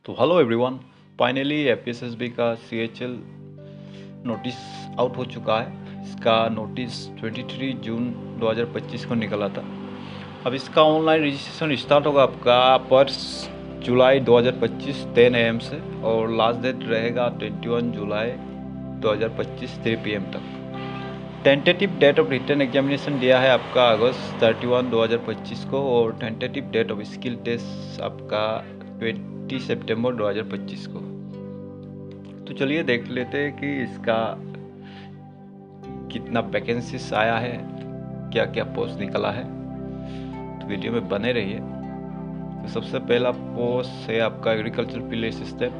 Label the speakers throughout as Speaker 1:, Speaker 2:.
Speaker 1: तो hello everyone, finally एपीएसएसबी का CHL notice out हो चुका है। इसका नोटिस 23 जून 2025 को निकला था। अब इसका ऑनलाइन रजिस्ट्रेशन स्टार्ट होगा आपका 1 जुलाई 2025 10 AM से, और लास्ट डेट रहेगा 21 जुलाई 2025 3 PM तक। Tentative date of written examination दिया है आपका अगस्त 31 2025 को, और tentative date of skill test आपका 20 सितंबर 2025 को। तो चलिए देख लेते हैं कि इसका कितना वैकेंसीज आया है, क्या क्या पोस्ट निकला है। तो वीडियो में बने रहिए। तो सबसे पहला पोस्ट है आपका agriculture field assistant.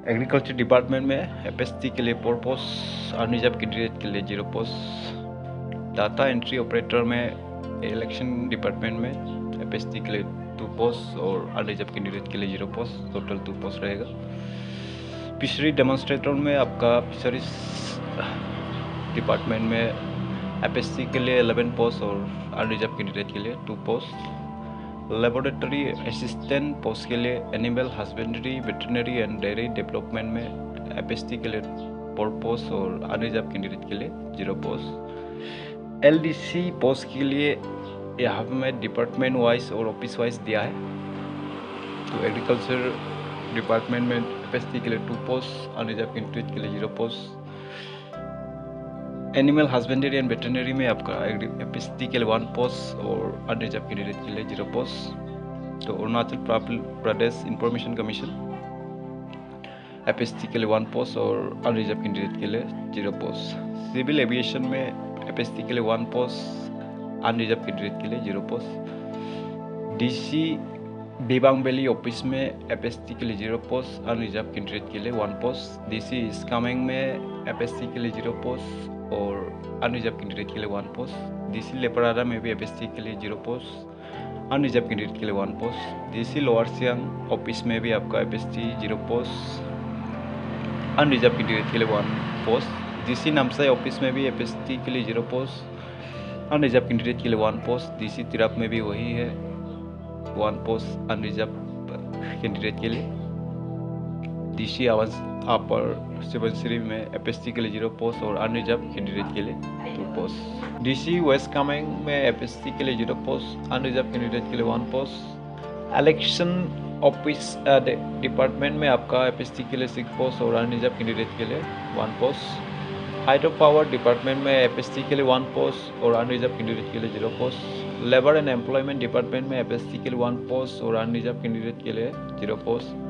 Speaker 1: Agriculture department में एफएसटी के लिए 4 पोस्ट, अनरिजर्व कैंडिडेट के लिए 0 पोस्ट। डाटा एंट्री ऑपरेटर में इलेक्शन डिपार्टमेंट में एफएसटी के लिए 2 पोस्ट और अनरिजर्व कैंडिडेट के लिए 0 पोस्ट, टोटल 2 पोस्ट रहेगा। फिशरी डेमोन्स्ट्रेटर में आपका फिशरीज डिपार्टमेंट में एफएसटी के लिए 11 पोस्ट और अनरिजर्व कैंडिडेट के लिए 2 पोस्ट। लेबोरेटरी असिस्टेंट पोस्ट के लिए animal husbandry, veterinary and dairy development में एफएसटी के लिए 4 पोस्ट और अनरिजर्व कैंडिडेट के लिए 0 पोस्ट। एलडीसी पोस्ट के लिए यहाँ में डिपार्टमेंट वाइज और ऑफिस वाइज दिया है। तो एग्रीकल्चर डिपार्टमेंट में एफएसटी के लिए 2 पोस्ट, अनरिजर्व कैंडिडेट के लिए 0 post. Animal husbandry and veterinary में आपका एफएसटी के लिए 1 पोस्ट और अनरिजर्व कैंडिडेट के लिए 0 पोस्ट। तो Arunachal Pradesh information commission FST के लिए 1 पोस्ट और अनरिजर्व कैंडिडेट के लिए 0 पोस्ट। सिविल एविएशन में एफएसटी के लिए 1 पोस्ट, अनरिजर्व कैंडिडेट के लिए 0 post. DC Dibang valley office में एफएसटी के लिए 0 पोस्ट, अनरिजर्व कैंडिडेट के लिए 1 पोस्ट। डीसी स्कामेंग में एफएसटी के लिए 0 पोस्ट और अनरिजर्व कैंडिडेट के लिए 1 पोस्ट। डीसी लेपराडा में भी एफएसटी के लिए 0 पोस्ट, अनरिजर्व कैंडिडेट के लिए 1 post. DC lower Siang office में भी आपका एफएसटी 0 पोस्ट, अनरिजर्व कैंडिडेट के लिए 1 पोस्ट। डीसी नामसाई ऑफिस में भी एफएसटी के लिए 0 पोस्ट, अनरिजर्व कैंडिडेट के लिए 1 पोस्ट। डीसी तिराप में भी वही है, 1 पोस्ट अनरिजर्व कैंडिडेट के लिए। डीसी आवास अपर सुबनसिरी में एफएसटी के लिए 0 पोस्ट और अनरिजर्व कैंडिडेट के लिए 2 पोस्ट। डीसी वेस्ट कामेंग में एफएसटी के लिए 0 पोस्ट, अनरिजर्व कैंडिडेट के लिए 1 पोस्ट। इलेक्शन ऑफिस डिपार्टमेंट में आपका एफएसटी के लिए 6 पोस्ट और अनरिजर्व कैंडिडेट के लिए 1 पोस्ट। हाइड्रो पावर डिपार्टमेंट में एफएसटी के लिए 1 पोस्ट और अनरिजर्व कैंडिडेट के लिए 0 post. Labour and employment department में एफएसटी के लिए 1 पोस्ट और अनरिजर्व कैंडिडेट के लिए 0 पोस्ट।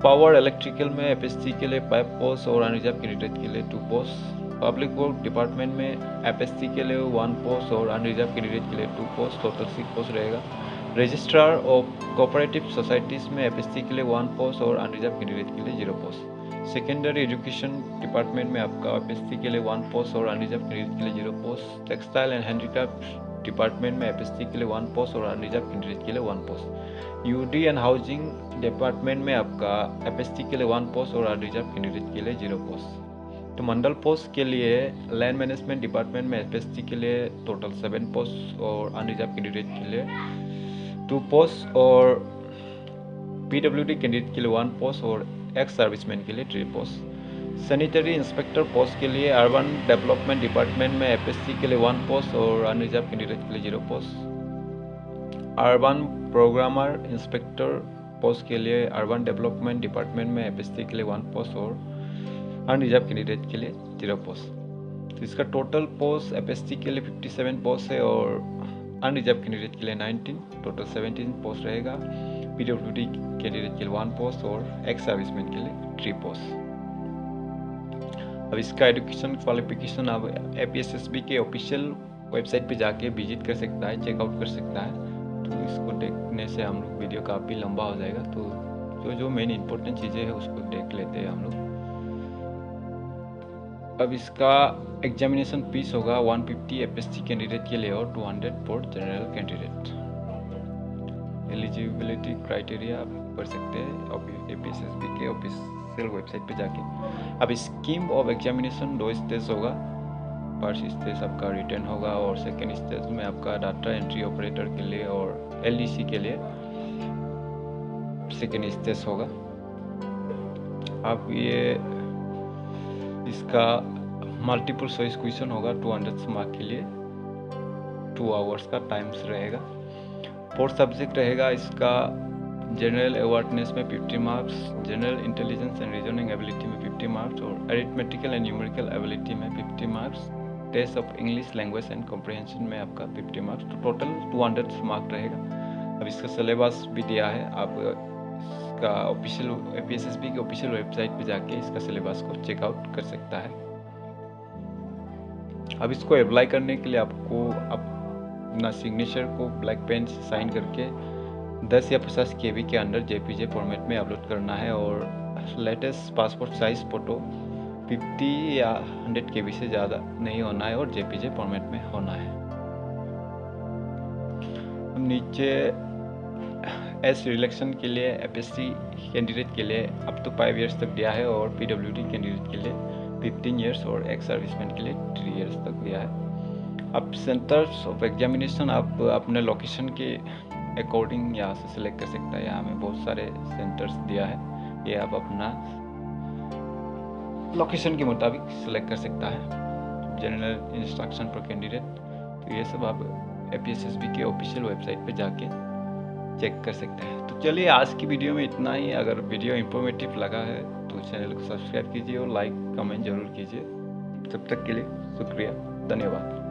Speaker 1: पावर इलेक्ट्रिकल में एफएसटी के लिए 5 पोस्ट और अनरिजर्व कैंडिडेट के लिए 2 पोस्ट। पब्लिक वर्क डिपार्टमेंट में एफएसटी के लिए 1 पोस्ट और अनरिजर्व कैंडिडेट के लिए 2 पोस्ट, टोटल 6 पोस्ट रहेगा। रजिस्ट्रार ऑफ कोऑपरेटिव सोसाइटीज़ में एफएसटी के लिए 1 पोस्ट और अनरिजर्व कैंडिडेट के लिए 0 पोस्ट। सेकेंडरी एजुकेशन डिपार्टमेंट में आपका एफएसटी के लिए 1 पोस्ट और अनरिजर्व कैंडिडेट के लिए 0 post. Textile and handicraft department में एफएसटी के लिए 1 पोस्ट और अनरिजर्व कैंडिडेट के लिए 1 post. UD and housing department में आपका एफएसटी के लिए 1 पोस्ट और अनरिजर्व कैंडिडेट के लिए 0 पोस्ट। तो मंडल पोस्ट के लिए लैंड मैनेजमेंट डिपार्टमेंट में एफएसटी के लिए टोटल 7 पोस्ट और अनरिजर्व कैंडिडेट के लिए 2 पोस्ट, और पीडब्ल्यूडी कैंडिडेट के लिए 1 पोस्ट और एक्स सर्विसमैन के लिए 3 पोस्ट। सैनिटरी इंस्पेक्टर पोस्ट के लिए अर्बन डेवलपमेंट डिपार्टमेंट में एफएसटी के लिए 1 पोस्ट और अनरिजर्व कैंडिडेट के लिए 0 post. Urban programmer inspector post के लिए अर्बन डेवलपमेंट डिपार्टमेंट में एफएसटी के लिए 1 पोस्ट और अनरिजर्व कैंडिडेट के लिए 0 पोस्ट। तो इसका टोटल पोस्ट एफएसटी के लिए 57 पोस्ट है और अनरिजर्व कैंडिडेट के लिए 19, टोटल 17 पोस्ट रहेगा। पीडब्ल्यूडी कैंडिडेट के लिए 1 पोस्ट और एक्स सर्विसमैन के लिए 3 पोस्ट। अब इसका एजुकेशन क्वालिफिकेशन अब एपीएसएसबी के ऑफिशियल वेबसाइट पे जाके विजिट कर सकता है, चेकआउट कर सकता है। तो इसको देखने से हम लोग वीडियो काफ़ी लंबा हो जाएगा, तो जो मेन इंपॉर्टेंट चीज़ें हैं उसको देख लेते हैं हम लोग। अब इसका एग्जामिनेशन फीस होगा 150 एफएसटी कैंडिडेट के लिए और 200 for general candidate. Eligibility criteria आप पढ़ सकते हैं एपीएसएसबी के ऑफिशियल वेबसाइट पे जाके। अब स्कीम ऑफ एग्जामिनेशन 2 स्टेज होगा। फर्स्ट स्टेज आपका रिटर्न होगा और सेकेंड स्टेज में आपका डाटा एंट्री ऑपरेटर के लिए और एलडीसी के लिए सेकेंड स्टेज होगा। अब ये इसका मल्टीपल चॉइस क्वेश्चन होगा 200 मार्क के लिए, 2 आवर्स का टाइम्स रहेगा। 4 सब्जेक्ट रहेगा इसका। जनरल अवेयरनेस में 50 marks, general intelligence and reasoning ability में 50 मार्क्स और अरिथमेटिकल एंड न्यूमेरिकल एबिलिटी में 50 marks. Test of English language and comprehension में आपका 50 मार्क्स, तो टोटल 200 मार्क रहेगा। अब इसका सिलेबस भी दिया है, आप इसका ऑफिशियल APSSB की ऑफिशियल वेबसाइट पे जाके इसका सिलेबस को चेकआउट कर सकता है। अब इसको अप्लाई करने के लिए आपको अपना सिग्नेचर को ब्लैक पेन से साइन करके 10 या 50 KB के अंदर JPG फॉर्मेट में अपलोड करना है और लेटेस्ट पासपोर्ट साइज फ़ोटो 50 या 100 KB से ज़्यादा नहीं होना है और JPG फॉर्मेट में होना है। अब नीचे एस रिलेक्शन के लिए FSC कैंडिडेट के लिए अप टू 5 इयर्स तक दिया है और PWD कैंडिडेट के लिए 15 इयर्स और एक्स सर्विसमैन के लिए 3 इयर्स तक दिया है। अब सेंटर्स ऑफ एग्जामिनेशन आप अपने लोकेशन के अकॉर्डिंग यहाँ से सिलेक्ट कर सकता है। यहाँ में बहुत सारे सेंटर्स दिया है, ये आप अपना लोकेशन के मुताबिक सिलेक्ट कर सकता है। जनरल इंस्ट्रक्शन फॉर कैंडिडेट, तो ये सब आप APSSB के ऑफिशियल वेबसाइट पे जाके चेक कर सकते हैं। तो चलिए आज की वीडियो में इतना ही। अगर वीडियो इंफॉर्मेटिव लगा है तो चैनल को सब्सक्राइब कीजिए और लाइक कमेंट जरूर कीजिए। तब तक के लिए शुक्रिया, धन्यवाद।